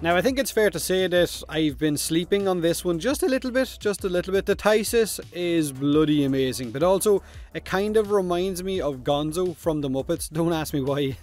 Now I think it's fair to say that I've been sleeping on this one just a little bit, The Tysis is bloody amazing, but also it kind of reminds me of Gonzo from the Muppets. Don't ask me why.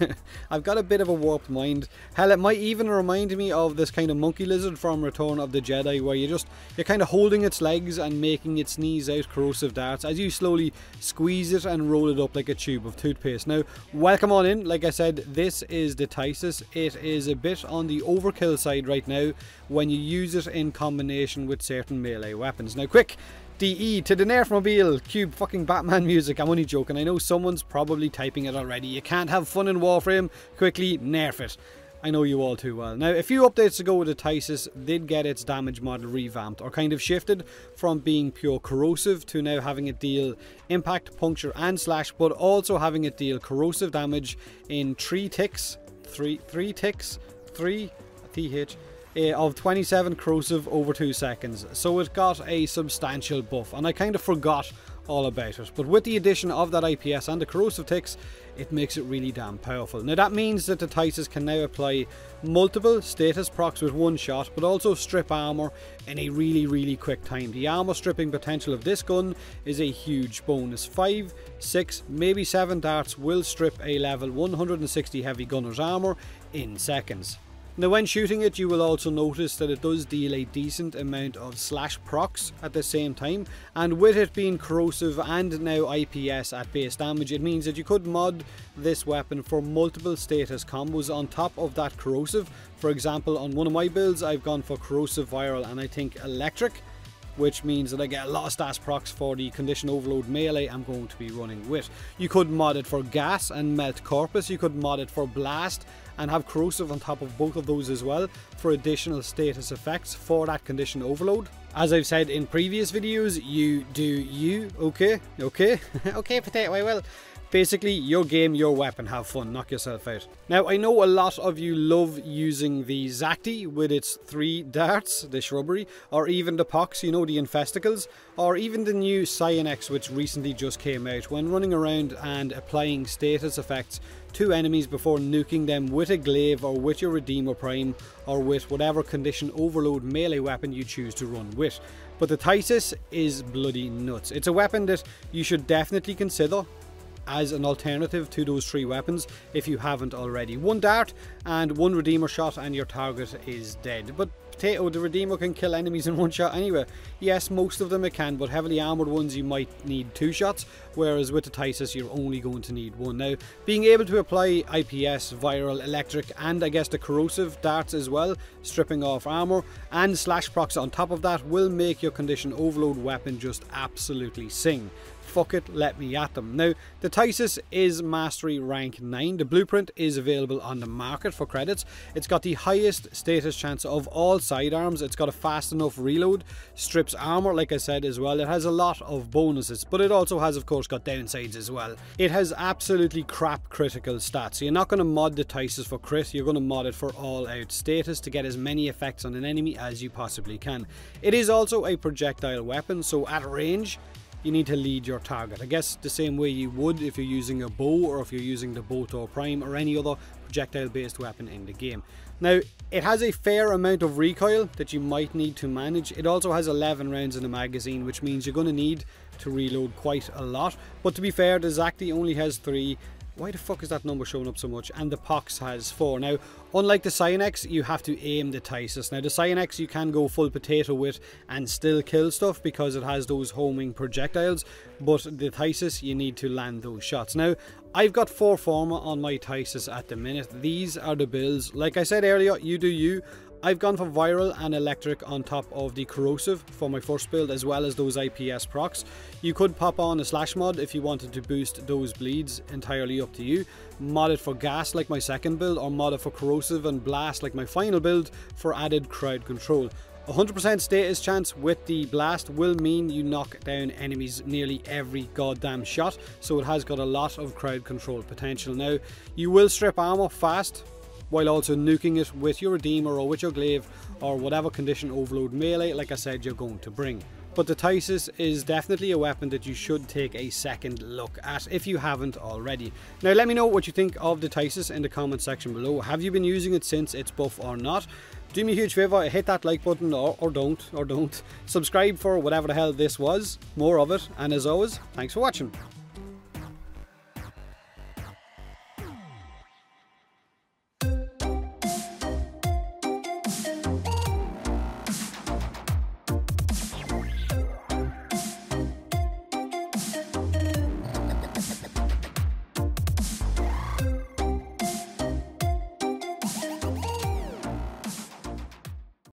I've got a bit of a warped mind. Hell, it might even remind me of this kind of monkey lizard from Return of the Jedi, where you're kind of holding its legs and making it sneeze out corrosive darts as you slowly squeeze it and roll it up like a tube of toothpaste. Now, welcome on in. Like I said, this is the Tysis. It is a bit on the overkill side right now when you use it in combination with certain melee weapons. Now quick, DE to the Nerfmobile, cube fucking Batman music. I'm only joking, I know someone's probably typing it already. You can't have fun in Warframe, quickly nerf it. I know you all too well. Now, a few updates ago with the Tysis did get its damage model revamped, or kind of shifted from being pure corrosive to now having it deal impact, puncture and slash, but also having it deal corrosive damage in 3 ticks of 27 corrosive over 2 seconds. So it got a substantial buff, and I kind of forgot all about it. But with the addition of that IPS and the corrosive ticks, it makes it really damn powerful. Now that means that the Tysis can now apply multiple status procs with one shot, but also strip armor in a really quick time. The armor stripping potential of this gun is a huge bonus. 5, 6, maybe 7 darts will strip a level 160 heavy gunner's armor in seconds. Now when shooting it, you will also notice that it does deal a decent amount of slash procs at the same time, and with it being corrosive and now IPS at base damage, it means that you could mod this weapon for multiple status combos on top of that corrosive. For example, on one of my builds I've gone for corrosive, viral and I think electric, which means that I get a lot of stats procs for the condition overload melee I'm going to be running with. You could mod it for gas and melt corpus, you could mod it for blast and have corrosive on top of both of those as well for additional status effects for that condition overload. As I've said in previous videos, you do you, okay? Okay potato, I will. Basically, your game, your weapon, have fun, knock yourself out. Now, I know a lot of you love using the Zacti with its 3 darts, the shrubbery, or even the pox, you know, the infesticles, or even the new Cyanx which recently just came out, when running around and applying status effects to enemies before nuking them with a glaive or with your Redeemer Prime, or with whatever condition overload melee weapon you choose to run with. But the Tysis is bloody nuts. It's a weapon that you should definitely consider as an alternative to those 3 weapons if you haven't already. 1 dart and 1 Redeemer shot and your target is dead. But potato, the Redeemer can kill enemies in 1 shot anyway. Yes, most of them it can, but heavily armoured ones you might need 2 shots, whereas with the Tysis you're only going to need 1. Now, being able to apply IPS, viral, electric and I guess the corrosive darts as well, stripping off armour, and slash procs on top of that will make your condition overload weapon just absolutely sing. Fuck it, let me at them. Now, the Tysis is Mastery Rank 9. The blueprint is available on the market for credits. It's got the highest status chance of all sidearms. It's got a fast enough reload, strips armor, like I said as well. It has a lot of bonuses, but it also has, of course, got downsides as well. It has absolutely crap critical stats. So you're not going to mod the Tysis for crit, you're going to mod it for all-out status to get as many effects on an enemy as you possibly can. It is also a projectile weapon, so at range, you need to lead your target. I guess the same way you would if you're using a bow or if you're using the Botor Prime or any other projectile based weapon in the game. Now, it has a fair amount of recoil that you might need to manage. It also has 11 rounds in the magazine, which means you're going to need to reload quite a lot. But to be fair, the Zacti only has 3. Why the fuck is that number showing up so much? And the Pox has 4. Now, unlike the Cyanx, you have to aim the Tysis. Now, the Cyanx you can go full potato with and still kill stuff because it has those homing projectiles, but the Tysis, you need to land those shots. Now, I've got 4 Forma on my Tysis at the minute. These are the builds. Like I said earlier, you do you. I've gone for viral and electric on top of the corrosive for my first build, as well as those IPS procs. You could pop on a slash mod if you wanted to boost those bleeds, entirely up to you. Mod it for gas like my second build, or mod it for corrosive and blast like my final build for added crowd control. 100% status chance with the blast will mean you knock down enemies nearly every goddamn shot, so it has got a lot of crowd control potential. Now, you will strip armor fast, while also nuking it with your Redeemer or with your glaive or whatever condition overload melee, like I said, you're going to bring. But the Tysis is definitely a weapon that you should take a second look at if you haven't already. Now, let me know what you think of the Tysis in the comment section below. Have you been using it since its buff or not? Do me a huge favour, hit that like button or don't. Subscribe for whatever the hell this was, more of it, and as always, thanks for watching.